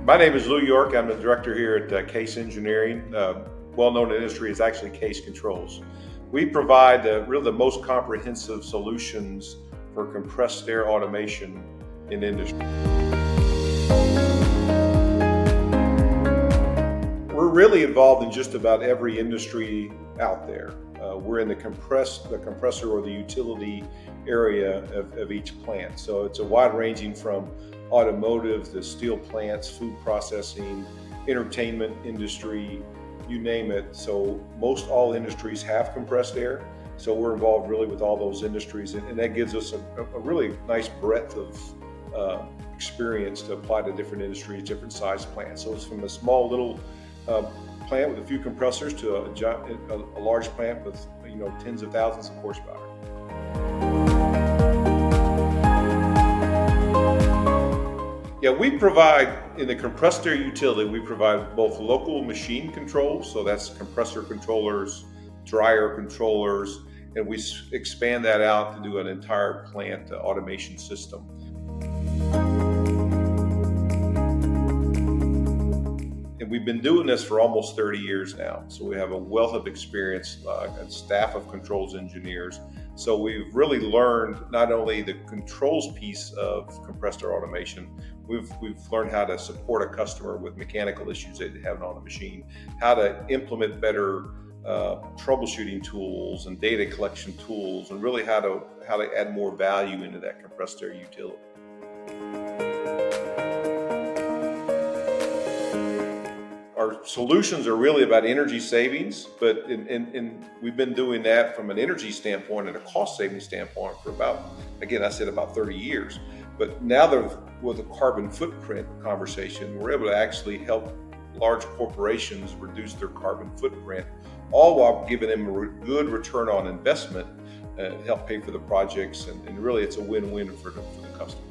My name is Lou York. I'm the director here at Case Engineering. Well-known industry is actually Case Controls. We provide really the most comprehensive solutions for compressed air automation in industry. We're really involved in just about every industry out there. We're in the compressor or the utility area of each plant. So it's a wide ranging from automotive to steel plants, food processing, entertainment industry, you name it. So most all industries have compressed air. So we're involved really with all those industries, and that gives us a really nice breadth of experience to apply to different industries, different size plants. So it's from a small little plant with a few compressors to a large plant with tens of thousands of horsepower. Yeah, we provide, in the compressed air utility, we provide both local machine controls, so that's compressor controllers, dryer controllers, and we expand that out to do an entire plant automation system. And we've been doing this for almost 30 years now, so we have a wealth of experience, a staff of controls engineers. So we've really learned not only the controls piece of compressed air automation, we've learned how to support a customer with mechanical issues they have on a machine, how to implement better troubleshooting tools and data collection tools, and really how to add more value into that compressed air utility. Our solutions are really about energy savings, but we've been doing that from an energy standpoint and a cost saving standpoint for about 30 years. But now with the carbon footprint conversation, we're able to actually help large corporations reduce their carbon footprint, all while giving them a good return on investment, help pay for the projects, and really it's a win-win for the customer.